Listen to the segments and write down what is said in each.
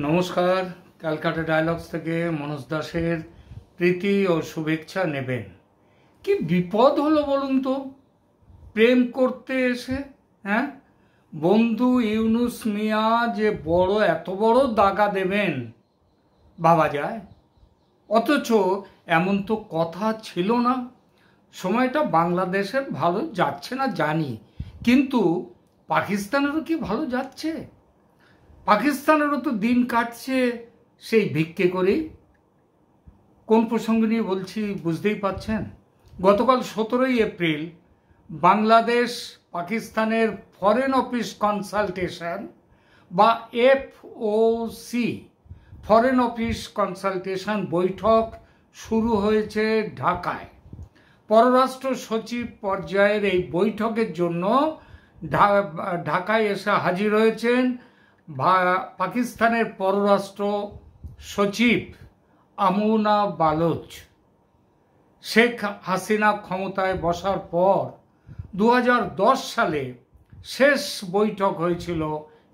নমস্কার। ক্যালকাটা ডায়ালগস থেকে মনোজ দাসের প্রীতি ও শুভেচ্ছা নেবেন। কি বিপদ হলো বলুন তো, প্রেম করতে এসে বন্ধু ইউনুস মিয়া যে এত বড় দাগা দেবেন ভাবা যায়। অথচ এমন তো কথা ছিল না। সময়টা বাংলাদেশের ভালো যাচ্ছে না জানি, কিন্তু পাকিস্তানেরও কি ভালো যাচ্ছে? পাকিস্তানেরও তো দিন কাটছে সেই ভিক্ষে করেই। কোন প্রসঙ্গ নিয়ে বলছি বুঝতেই পাচ্ছেন। গতকাল 17 এপ্রিল বাংলাদেশ পাকিস্তানের ফরেন অফিস কনসালটেশন বা FOC ফরেন অফিস কনসালটেশন বৈঠক শুরু হয়েছে ঢাকায়। পররাষ্ট্র সচিব পর্যায়ের এই বৈঠকের জন্য ঢাকায় এসে হাজির হয়েছেন পাকিস্তানের পররাষ্ট্র সচিব আমুনা বালোচ। শেখ হাসিনা ক্ষমতায় বসার পর 2010 সালে শেষ বৈঠক হয়েছিল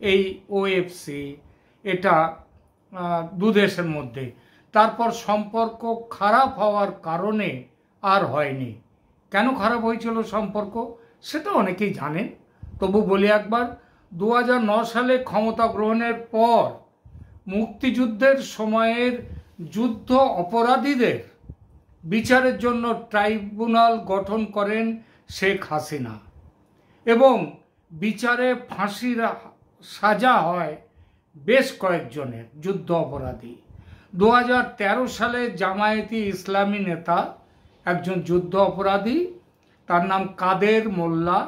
এই OFC, এটা দুদেশের মধ্যে। তারপর সম্পর্ক খারাপ হওয়ার কারণে আর হয়নি। কেন খারাপ হয়েছিল সম্পর্ক সেটা অনেকেই জানেন, তবু বলি একবার। 2009 সালে ক্ষমতা গ্রহণের পর মুক্তিযুদ্ধের সময়ের যুদ্ধ অপরাধীদের বিচারের জন্য ট্রাইব্যুনাল গঠন করেন শেখ হাসিনা এবং বিচারে ফাঁসির সাজা হয় বেশ কয়েকজনের যুদ্ধ অপরাধী। 2013 সালে জামায়াতি ইসলামী নেতা একজন যুদ্ধ অপরাধী, তার নাম কাদের মোল্লা।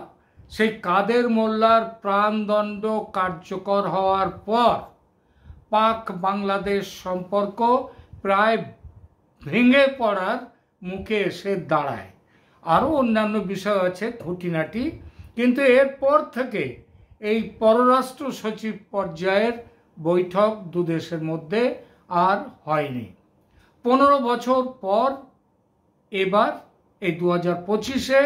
সেই কাদের মোল্লার প্রাণদণ্ড কার্যকর হওয়ার পর পাক বাংলাদেশ সম্পর্ক প্রায় ভেঙে পড়ার মুখে এসে দাঁড়ায়। আরও অন্যান্য বিষয় আছে খুঁটিনাটি, কিন্তু এরপর থেকে এই পররাষ্ট্র সচিব পর্যায়ের বৈঠক দুদেশের মধ্যে আর হয়নি। 15 বছর পর এবার এই 2025-এ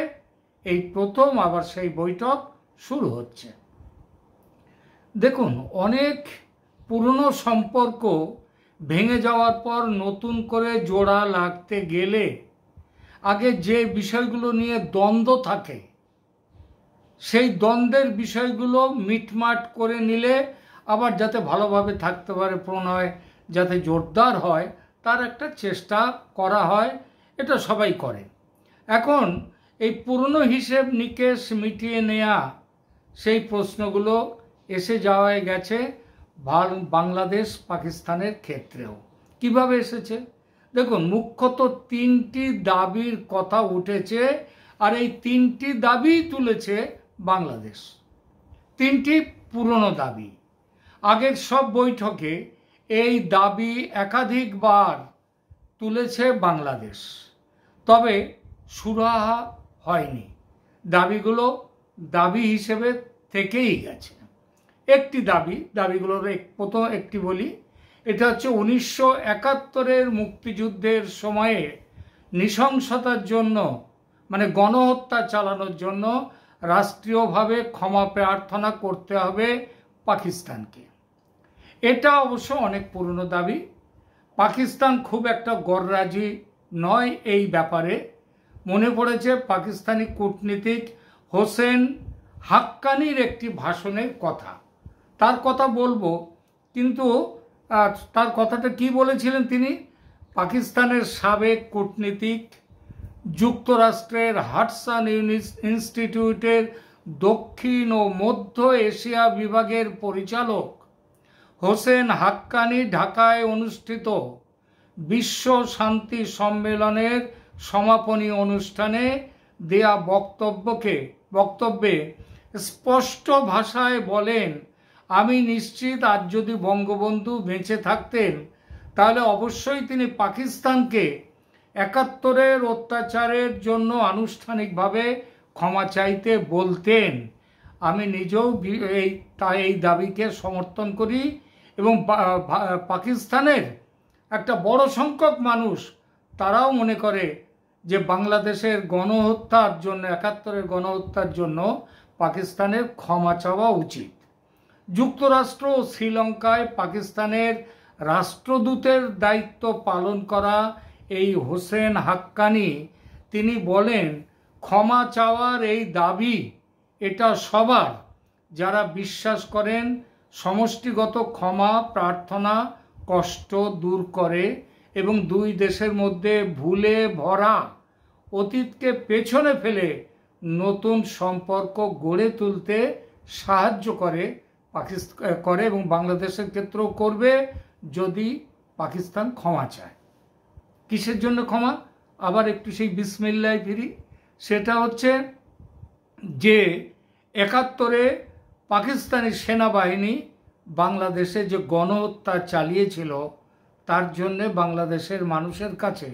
এই প্রথম আবার সেই বৈঠক শুরু হচ্ছে। দেখুন, অনেক পুরনো সম্পর্ক ভেঙে যাওয়ার পর নতুন করে জোড়া লাগতে গেলে আগে যে বিষয়গুলো নিয়ে দ্বন্দ্ব থাকে সেই দ্বন্দ্বের বিষয়গুলো মিটমাট করে নিলে আবার যাতে ভালোভাবে থাকতে পারে, প্রণয় যাতে জোরদার হয় তার একটা চেষ্টা করা হয়। এটা সবাই করে। এখন এই পুরনো হিসেব নিকেশ মিটিয়ে নেয়া সেই প্রশ্নগুলো এসে যাওয়ায় গেছে বাংলাদেশ পাকিস্তানের ক্ষেত্রেও। কিভাবে এসেছে দেখুন, মুখ্যত 3টি দাবির কথা উঠেছে, আর এই 3টি দাবি তুলেছে বাংলাদেশ। 3টি পুরনো দাবি। আগের সব বৈঠকে এই দাবি একাধিকবার তুলেছে বাংলাদেশ, তবে সুরাহা হয়নি। দাবিগুলো দাবি হিসেবে থেকেই গেছে। একটি দাবিগুলোর প্রথম একটি বলি, এটা হচ্ছে 1971-এর মুক্তিযুদ্ধের সময়ে নৃশংসতার জন্য, মানে গণহত্যা চালানোর জন্য রাষ্ট্রীয়ভাবে ক্ষমা প্রার্থনা করতে হবে পাকিস্তানকে। এটা অবশ্য অনেক পুরনো দাবি। পাকিস্তান খুব একটা গররাজি নয় এই ব্যাপারে। মনে পড়েছে পাকিস্তানি কূটনীতিক হোসেন হাক্কানির একটি ভাষণের কথা, তার কথা বলবো, কিন্তু তার কথাটা কি বলেছিলেন তিনি? পাকিস্তানের সাবেক কূটনীতিক, যুক্তরাষ্ট্রের হাডসন ইনস্টিটিউটের দক্ষিণ ও মধ্য এশিয়া বিভাগের পরিচালক হোসেন হাক্কানি ঢাকায় অনুষ্ঠিত বিশ্ব শান্তি সম্মেলনের সমাপনী অনুষ্ঠানে দেয়া বক্তব্যে স্পষ্ট ভাষায় বলেন, আমি নিশ্চিত আজ যদি বঙ্গবন্ধু বেঁচে থাকতেন তাহলে অবশ্যই তিনি পাকিস্তানকে 71-এর অত্যাচারের জন্য আনুষ্ঠানিকভাবে ক্ষমা চাইতে বলতেন। আমি নিজেও এই দাবিকে সমর্থন করি এবং পাকিস্তানের একটা বড় সংখ্যক মানুষ তারাও মনে করে যে বাংলাদেশের গণহত্যার জন্য, 71-এর গণহত্যার জন্য পাকিস্তানের ক্ষমা চাওয়া উচিত। যুক্তরাষ্ট্র ও শ্রীলঙ্কায় পাকিস্তানের রাষ্ট্রদূতের দায়িত্ব পালন করা এই হোসেন হাক্কানি তিনি বলেন, ক্ষমা চাওয়ার এই দাবি এটা সবার যারা বিশ্বাস করেন সমষ্টিগত ক্ষমা প্রার্থনা কষ্ট দূর করে এবং দুই দেশের মধ্যে ভুলে ভরা অতীতকে পেছনে ফেলে নতুন সম্পর্ক গড়ে তুলতে সাহায্য করে এবং বাংলাদেশের ক্ষেত্রেও করবে যদি পাকিস্তান ক্ষমা চায়। কিসের জন্য ক্ষমা? আবার একটু সেই বিসমিল্লায় ফিরি। সেটা হচ্ছে যে ৭১-এ পাকিস্তানি সেনাবাহিনী বাংলাদেশে যে গণহত্যা চালিয়েছিল তার জন্যে বাংলাদেশের মানুষের কাছে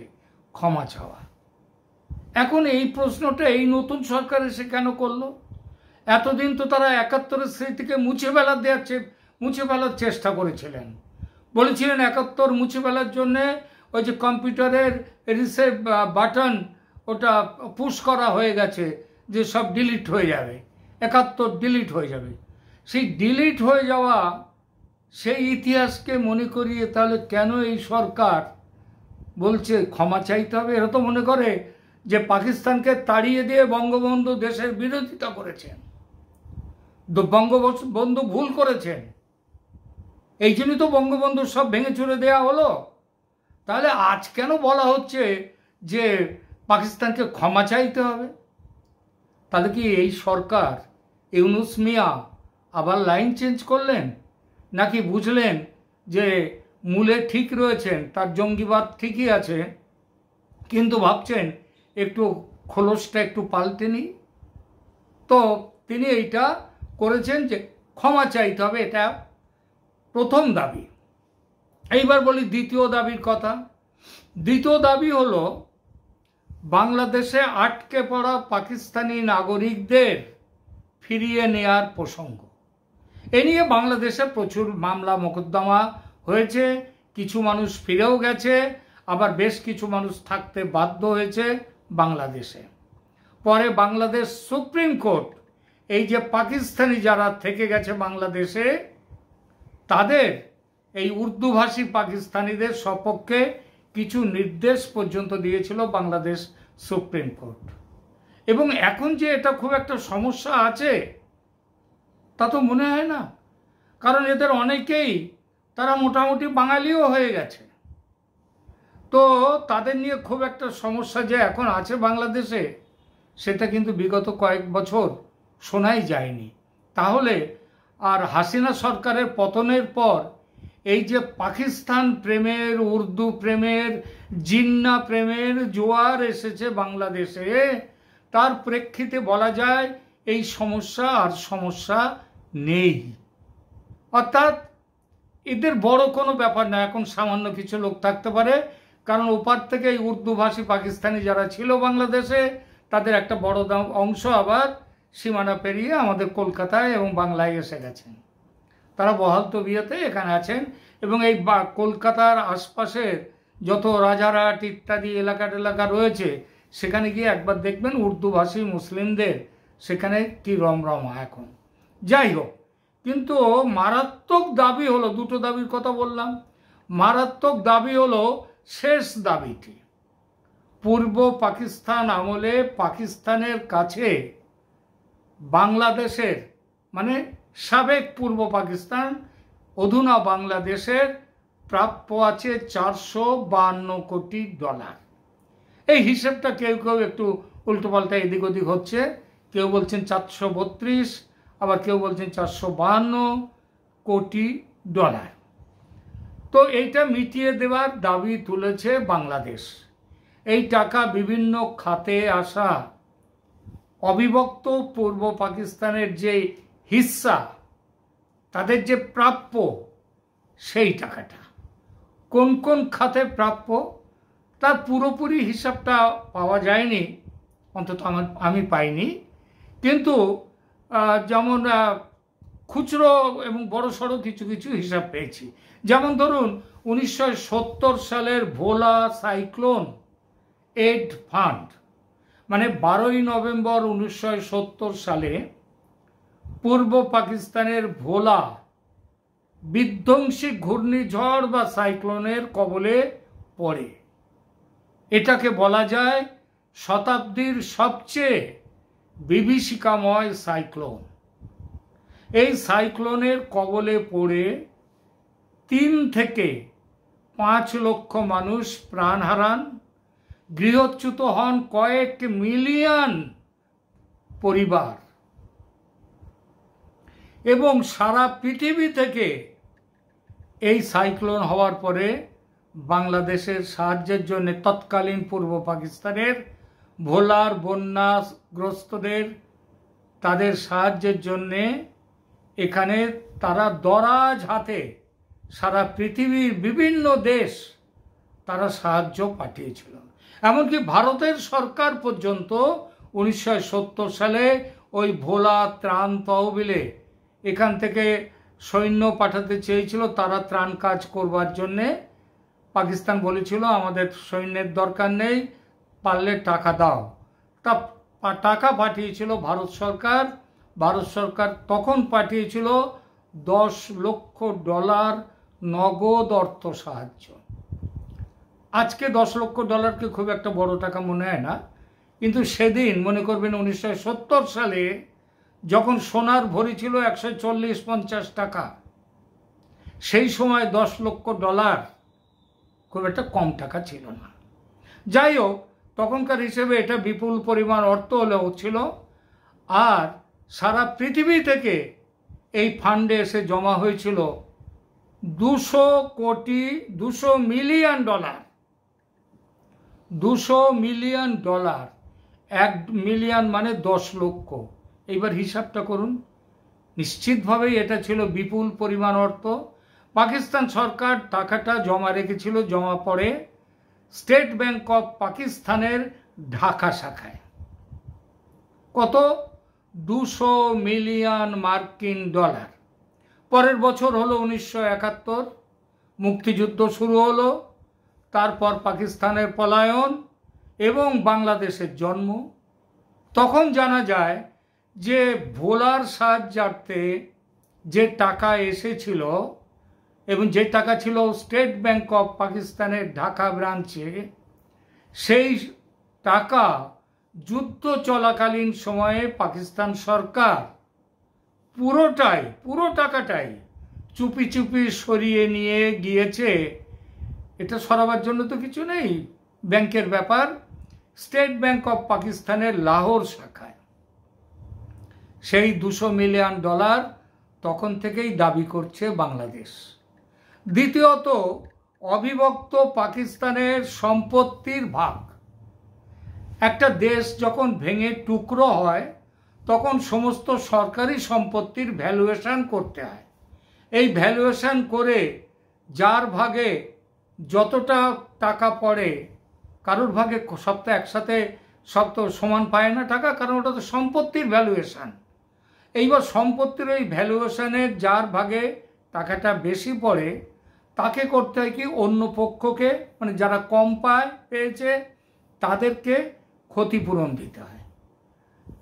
ক্ষমা চাওয়া। এখন এই প্রশ্নটা এই নতুন সরকার এসে কেন করলো? এতদিন তো তারা ৭১-এর স্মৃতিকে মুছে ফেলার চেষ্টা করেছিলেন, বলেছিলেন ৭১ মুছে ফেলার জন্যে ওই যে কম্পিউটারের রিসেট বাটন ওটা পুশ করা হয়ে গেছে যে সব ডিলিট হয়ে যাবে, ৭১ ডিলিট হয়ে যাবে। সেই ডিলিট হয়ে যাওয়া সেই ইতিহাসকে মনে করিয়ে তাহলে কেন এই সরকার বলছে ক্ষমা চাইতে হবে? এরা তো মনে করে যে পাকিস্তানকে তাড়িয়ে দিয়ে বঙ্গবন্ধু দেশের বিরোধিতা করেছেন, বঙ্গবন্ধু ভুল করেছেন, এই জন্যই তো বঙ্গবন্ধু সব ভেঙে চুরে দেওয়া হলো। তাহলে আজ কেন বলা হচ্ছে যে পাকিস্তানকে ক্ষমা চাইতে হবে? তাহলে কি এই সরকার ইউনূস মিয়া আবার লাইন চেঞ্জ করলেন, নাকি বুঝলেন যে মূলে ঠিক রয়েছেন, তার জঙ্গিবাদ ঠিকই আছে, কিন্তু ভাবছেন একটু খোলসটা একটু পাল্টে নিই? তো তিনি এইটা করেছেন যে ক্ষমা চাইতে হবে, এটা প্রথম দাবি। এইবার বলি দ্বিতীয় দাবির কথা। দ্বিতীয় দাবি হলো বাংলাদেশে আটকে পড়া পাকিস্তানি নাগরিকদের ফিরিয়ে নেয়ার প্রসঙ্গ। এ নিয়ে বাংলাদেশে প্রচুর মামলা মোকদ্দমা হয়েছে, কিছু মানুষ ফিরেও গেছে, আবার বেশ কিছু মানুষ থাকতে বাধ্য হয়েছে বাংলাদেশে। পরে বাংলাদেশ সুপ্রিম কোর্ট এই যে পাকিস্তানি যারা থেকে গেছে বাংলাদেশে তাদের এই উর্দুভাষী পাকিস্তানিদের সপক্ষে কিছু নির্দেশ পর্যন্ত দিয়েছিল বাংলাদেশ সুপ্রিম কোর্ট। এবং এখন যে এটা খুব একটা সমস্যা আছে তা তো মনে হয় না, কারণ এদের অনেকেই তারা মোটামুটি বাঙালিও হয়ে গেছে। তো তাদের নিয়ে খুব একটা সমস্যা যে এখন আছে বাংলাদেশে সেটা কিন্তু বিগত কয়েক বছর শোনাই যায়নি। তাহলে আর হাসিনা সরকারের পতনের পর এই যে পাকিস্তান প্রেমের, উর্দু প্রেমের, জিন্না প্রেমের জোয়ার এসেছে বাংলাদেশে, তার প্রেক্ষিতে বলা যায় এই সমস্যা আর সমস্যা নেই। অর্থাৎ এদের বড় কোনো ব্যাপার না, এখন সামান্য কিছু লোক থাকতে পারে, কারণ ওপার থেকে এই উর্দুভাষী পাকিস্তানি যারা ছিল বাংলাদেশে তাদের একটা বড় অংশ আবার সীমানা পেরিয়ে আমাদের কলকাতায় এবং বাংলায় এসে গেছেন। তারা বহাল তবিয়তে এখানে আছেন এবং এই কলকাতার আশপাশের যত রাজারহাট ইত্যাদি এলাকা রয়েছে সেখানে গিয়ে একবার দেখবেন উর্দুভাষী মুসলিমদের সেখানে কি রমরমা এখন। যাই হোক, কিন্তু মারাত্মক দাবি হলো, দুটো দাবির কথা বললাম, মারাত্মক দাবি হলো শেষ দাবিটি। পূর্ব পাকিস্তান আমলে পাকিস্তানের কাছে বাংলাদেশের মানে সাবেক পূর্ব পাকিস্তান অধুনা বাংলাদেশের প্রাপ্য আছে $452 কোটি। এই হিসেবটা কেউ কেউ একটু উল্টোপাল্টা এদিক ওদিক হচ্ছে, কেউ বলছেন 432, আবার কেউ বলছেন $452 কোটি। তো এইটা মিটিয়ে দেওয়ার দাবি তুলেছে বাংলাদেশ। এই টাকা বিভিন্ন খাতে আসা অবিভক্ত পূর্ব পাকিস্তানের যে হিস্সা, তাদের যে প্রাপ্য, সেই টাকাটা কোন কোন খাতে প্রাপ্য তার পুরোপুরি হিসাবটা পাওয়া যায়নি, অন্তত আমি পাইনি। কিন্তু যেমন খুচরো এবং বড় সড়ো কিছু কিছু হিসাব পেয়েছি। যেমন ধরুন 1970 সালের ভোলা সাইক্লোন এড ফান্ড, মানে 12ই নভেম্বর 1970 সালে পূর্ব পাকিস্তানের ভোলা বিধ্বংসী ঘূর্ণিঝড় বা সাইক্লোনের কবলে পড়ে। এটাকে বলা যায় শতাব্দীর সবচেয়ে বিভীষিকাময় সাইক্লোন। এই সাইক্লোনের কবলে পড়ে 3 থেকে 5 লক্ষ মানুষ প্রাণ হারান, গৃহচ্যুত হন কয়েক মিলিয়ন পরিবার, এবং সারা পৃথিবী থেকে এই সাইক্লোন হওয়ার পরে বাংলাদেশের সাহায্যের জন্য তৎকালীন পূর্ব পাকিস্তানের ভোলার বন্যাগ্রস্তদের তাদের সাহায্যের জন্যে এখানে তারা দরাজ হাতে সারা পৃথিবীর বিভিন্ন দেশ তারা সাহায্য পাঠিয়েছিল। এমনকি ভারতের সরকার পর্যন্ত 1970 সালে ওই ভোলা ত্রাণ তহবিলে এখান থেকে সৈন্য পাঠাতে চেয়েছিল তারা ত্রাণ কাজ করবার জন্যে। পাকিস্তান বলেছিল আমাদের সৈন্যের দরকার নেই, পারলে টাকা দাও। তা টাকা পাঠিয়েছিল ভারত সরকার। ভারত সরকার তখন পাঠিয়েছিল $10 লক্ষ নগদ অর্থ সাহায্য। আজকে $10 লক্ষ খুব একটা বড় টাকা মনে হয় না, কিন্তু সেদিন মনে করবেন 1970 সালে যখন সোনার ভরি ছিল 140-50 টাকা, সেই সময় $10 লক্ষ খুব একটা কম টাকা ছিল না। যাই হোক, তখনকার হিসেবে এটা বিপুল পরিমাণ অর্থ হলেও ছিল। আর সারা পৃথিবী থেকে এই ফান্ডে এসে জমা হয়েছিল $200 মিলিয়ন। $200 মিলিয়ন, 1 মিলিয়ন মানে 10 লক্ষ। এইবার হিসাবটা করুন। নিশ্চিতভাবেই এটা ছিল বিপুল পরিমাণ অর্থ। পাকিস্তান সরকার টাকাটা জমা রেখেছিল, জমা পড়ে স্টেট ব্যাংক অফ পাকিস্তানের ঢাকা শাখায়। কত? $200 মিলিয়ন মার্কিন। পরের বছর হলো 1971, মুক্তিযুদ্ধ শুরু হলো, তারপর পাকিস্তানের পলায়ন এবং বাংলাদেশের জন্ম। তখন জানা যায় যে ভোলার সাহায্যার্থে যে টাকা এসেছিল এবং যে টাকা ছিল স্টেট ব্যাংক অফ পাকিস্তানের ঢাকা ব্রাঞ্চে, সেই টাকা যুদ্ধ চলাকালীন সময়ে পাকিস্তান সরকার পুরো টাকাটাই চুপি চুপি সরিয়ে নিয়ে গিয়েছে। এটা সরাবার জন্য তো কিছু নেই, ব্যাংকের ব্যাপার। স্টেট ব্যাংক অফ পাকিস্তানের লাহোর শাখায় সেই $200 মিলিয়ন তখন থেকেই দাবি করছে বাংলাদেশ। দ্বিতীয়ত, অবিভক্ত পাকিস্তানের সম্পত্তির ভাগ। একটা দেশ যখন ভেঙে টুকরো হয় তখন সমস্ত সরকারি সম্পত্তির ভ্যালুয়েশন করতে হয়। এই ভ্যালুয়েশন করে যার ভাগে যতটা টাকা পড়ে, কারোর ভাগে সব তো একসাথে সব তো সমান পায় না টাকা, কারণ ওটা তো সম্পত্তির ভ্যালুয়েশন। এইবার সম্পত্তির এই ভ্যালুয়েশনের যার ভাগে টাকাটা বেশি পড়ে তাকে করতে হয় কি, অন্য পক্ষকে মানে যারা কম পেয়েছে তাদেরকে ক্ষতিপূরণ দিতে হয়।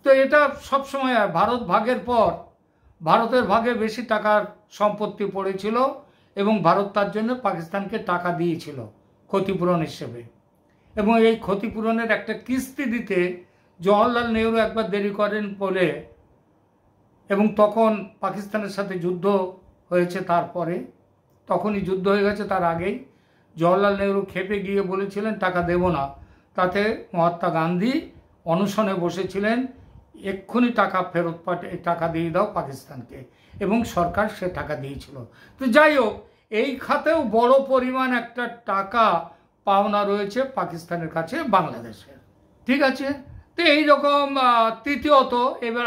তো এটা সবসময় হয়। ভারত ভাগের পর ভারতের ভাগে বেশি টাকার সম্পত্তি পড়েছিল এবং ভারত তার জন্য পাকিস্তানকে টাকা দিয়েছিল ক্ষতিপূরণ হিসেবে। এবং এই ক্ষতিপূরণের একটা কিস্তি দিতে জওহরলাল নেহরু একবার দেরি করেন বলে, এবং তখন পাকিস্তানের সাথে যুদ্ধ হয়েছে, তারপরে তখনই যুদ্ধ হয়ে গেছে, তার আগেই জওহরলাল নেহরু খেপে গিয়ে বলেছিলেন টাকা দেব না। তাতে মহাত্মা গান্ধী অনশনে বসেছিলেন, এক্ষুনি টাকা ফেরত টাকা দিয়ে দাও পাকিস্তানকে, এবং সরকার সে টাকা দিয়েছিল। তো যাই হোক, এই খাতেও বড় পরিমাণ একটা টাকা পাওনা রয়েছে পাকিস্তানের কাছে বাংলাদেশের। ঠিক আছে, তো এইরকম। তৃতীয়ত, এবার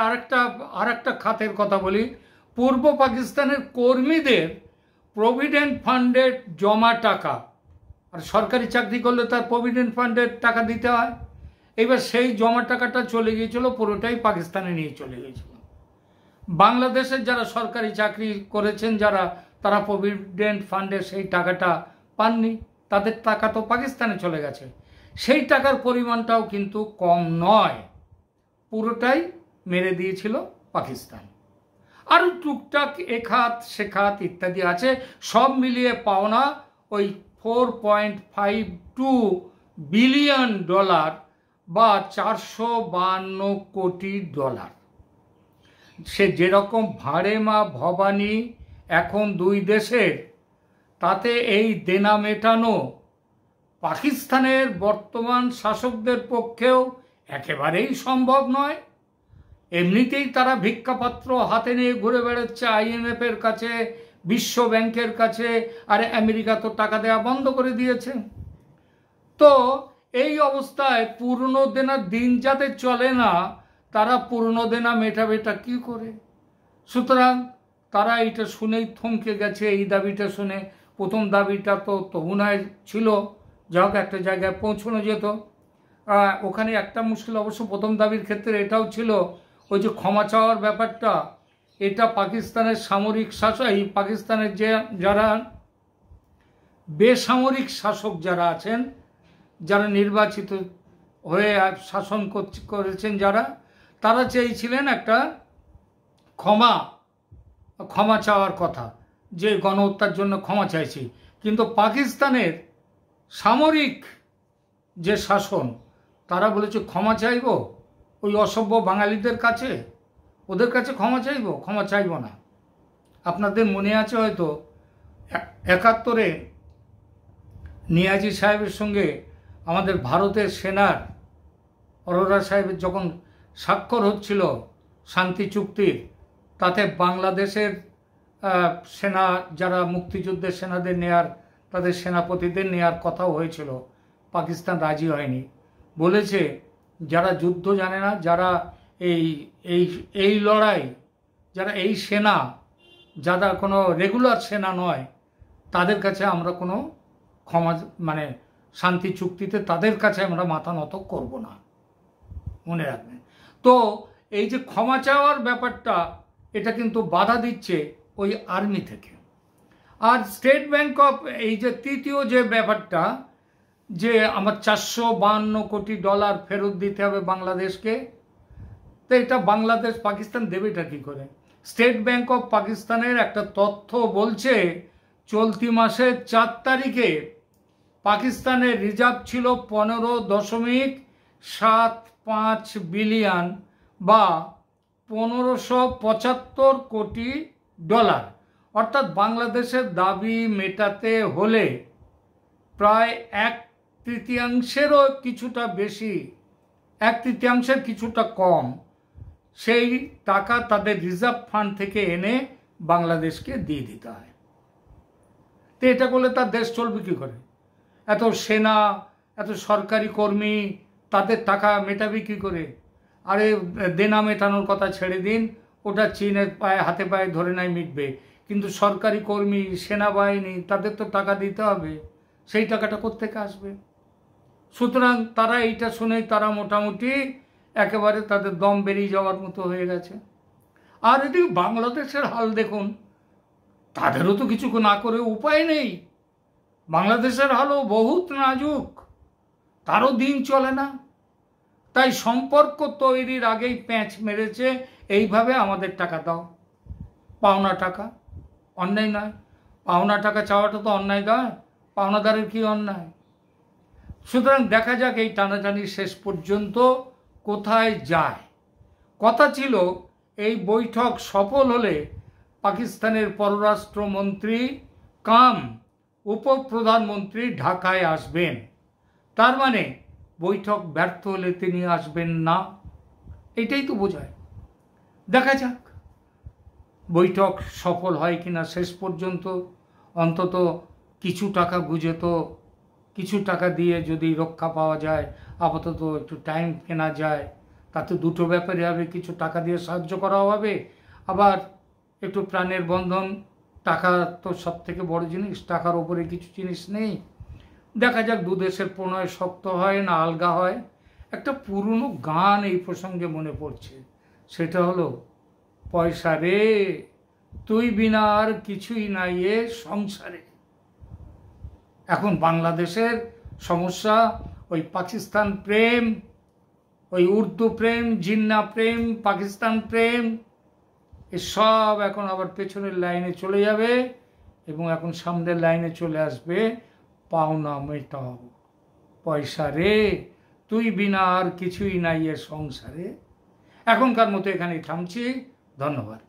আরেকটা খাতের কথা বলি। পূর্ব পাকিস্তানের কর্মীদের প্রভিডেন্ট ফান্ডের জমা টাকা, আর সরকারি চাকরি করলে তার প্রভিডেন্ট ফান্ডের টাকা দিতে হয়। এবার সেই জমা টাকাটা চলে গিয়েছিল, পুরোটাই পাকিস্তানে নিয়ে চলে গিয়েছিল। বাংলাদেশের যারা সরকারি চাকরি করেছেন তারা প্রভিডেন্ট ফান্ডের সেই টাকাটা পাননি, তাদের টাকা তো পাকিস্তানে চলে গেছে। সেই টাকার পরিমাণটাও কিন্তু কম নয়, পুরোটাই মেরে দিয়েছিল পাকিস্তান। আর টুকটাক এখাত সেখাত ইত্যাদি আছে, সব মিলিয়ে পাওনা ওই $4.52 বিলিয়ন বা 452 কোটি ডলার। সে যেরকম ভাড়েমা ভবানী এখন দুই দেশের, তাতে এই দেনা মেটানো পাকিস্তানের বর্তমান শাসকদের পক্ষেও একেবারেই সম্ভব নয়। এমনিতেই তারা ভিক্ষাপত্র হাতে নিয়ে ঘুরে বেড়াচ্ছে IMF এর কাছে, বিশ্ব ব্যাংকের কাছে, আর আমেরিকা তো টাকা দেওয়া বন্ধ করে দিয়েছে। তো এই অবস্থায় পুরনো দেনার দিন যাদের চলে না, তারা পুরনো দেনা মেটাবেটা কি করে? সুতরাং তারা এটা শুনেই থমকে গেছে। এই দাবিটা শুনে, প্রথম দাবিটা তো তহুনায় ছিল, যা হোক একটা জায়গায় পৌঁছানো যেত। ওখানে একটা মুশকিল অবশ্য প্রথম দাবির ক্ষেত্রে এটাও ছিল, ওই যে ক্ষমা চাওয়ার ব্যাপারটা, এটা পাকিস্তানের সামরিক শাসক, এই পাকিস্তানের যে যারা বেসামরিক শাসক যারা আছেন, যারা নির্বাচিত হয়ে শাসন করেছেন যারা, তারা চেয়েছিলেন একটা ক্ষমা চাওয়ার কথা, যে গণহত্যার জন্য ক্ষমা চাইছি। কিন্তু পাকিস্তানের সামরিক যে শাসন, তারা বলেছে ক্ষমা চাইব ওই অসভ্য বাঙালিদের কাছে, ওদের কাছে ক্ষমা চাইব না। আপনাদের মনে আছে হয়তো 71-এ নিয়াজি সাহেবের সঙ্গে আমাদের ভারতের সেনার অরোরা সাহেবের যখন স্বাক্ষর হচ্ছিল শান্তি চুক্তির, তাতে বাংলাদেশের সেনা যারা মুক্তিযুদ্ধের সেনাদের নেয়ার, তাদের সেনাপতিদের নেয়ার কথাও হয়েছিল। পাকিস্তান রাজি হয়নি, বলেছে যারা যুদ্ধ জানে না, যারা এই লড়াই, যারা এই সেনা, যারা কোনো রেগুলার সেনা নয়, তাদের কাছে আমরা কোনো শান্তি চুক্তিতে তাদের কাছে আমরা মাথা নত করব না, মনে রাখবেন। তো এই যে ক্ষমা চাওয়ার ব্যাপারটা, এটা কিন্তু বাধা দিচ্ছে ওই আর্মি থেকে। আর স্টেট ব্যাংক অফ, এই যে তৃতীয় যে ব্যাপারটা, যে আমার $452 কোটি ফেরত দিতে হবে বাংলাদেশকে, তো এটা বাংলাদেশ পাকিস্তান দেবেটা কি করে? স্টেট ব্যাংক অফ পাকিস্তানের একটা তথ্য বলছে, চলতি মাসের 4 তারিখে পাকিস্তানের রিজার্ভ ছিল $15.75 বিলিয়ন বা 1575 কোটি ডলার। অর্থাৎ বাংলাদেশের দাবি মেটাতে হলে প্রায় 1/3 কিছুটা বেশি, 1/3 কিছুটা কম সেই টাকা তাদের রিজার্ভ ফান্ড থেকে এনে বাংলাদেশকে দিয়ে দিতে হয়। তো এটা করলে তার দেশ চলবে কি করে? এত সেনা, এত সরকারি কর্মী, তাদের টাকা মেটাবে কি করে? আরে দেনা মেটানোর কথা ছেড়ে দিন, ওটা চীনের হাতে পায়ে ধরে নাই মিটবে, কিন্তু সরকারি কর্মী, সেনাবাহিনী, তাদের তো টাকা দিতে হবে, সেই টাকাটা কোত্থেকে আসবে? সুতরাং তারা এইটা শুনেই তারা মোটামুটি একেবারে তাদের দম বেরিয়ে যাওয়ার মতো হয়ে গেছে। আর এদিকে বাংলাদেশের হাল দেখুন, তাদেরও তো কিছু না করে উপায় নেই। বাংলাদেশের হালও বহুত নাজুক, তারও দিন চলে না। তাই সম্পর্ক তৈরির আগেই প্যাঁচ মেরেছে, এইভাবে আমাদের টাকা দাও। পাওনা টাকা অন্যায় নয়, পাওনা টাকা চাওয়াটা তো অন্যায় নয়, পাওনাদারের কি অন্যায়? সুতরাং দেখা যাক এই টানাটানি শেষ পর্যন্ত কোথায় যায়। কথা ছিল এই বৈঠক সফল হলে পাকিস্তানের পররাষ্ট্রমন্ত্রী কাম উপপ্রধানমন্ত্রী ঢাকায় আসবেন। তার মানে বৈঠক ব্যর্থ হলে তিনি আসবেন না, এটাই তো বোঝায়। দেখা যাক বৈঠক সফল হয় কিনা শেষ পর্যন্ত। অন্তত কিছু টাকা বুঝে তো, কিছু টাকা দিয়ে যদি রক্ষা পাওয়া যায়, আপাতত একটু টাইম কেনা যায়, তাতে দুটো ব্যাপারে হবে, কিছু টাকা দিয়ে সাহায্য করা হবে, আবার একটু প্রাণের বন্ধন। টাকা তো সব থেকে বড় জিনিস, টাকার ওপরে কিছু জিনিস নেই। দেখা যাক দু দেশের প্রণয় শক্ত হয় না আলগা হয়। একটা পুরনো গান এই প্রসঙ্গে মনে পড়ছে, সেটা হলো, পয়সা রে তুই বিনা আর কিছুই নাই এ সংসারে। এখন বাংলাদেশের সমস্যা ওই পাকিস্তান প্রেম, ওই উর্দু প্রেম, জিন্না প্রেম, পাকিস্তান প্রেম, এসব এখন আবার পেছনের লাইনে চলে যাবে এবং এখন সামনের লাইনে চলে আসবে পাওনা মেটাও। পয়সা রে তুই বিনা আর কিছুই নাই এ সংসারে। এখনকার মতো এখানেই থামছি। ধন্যবাদ।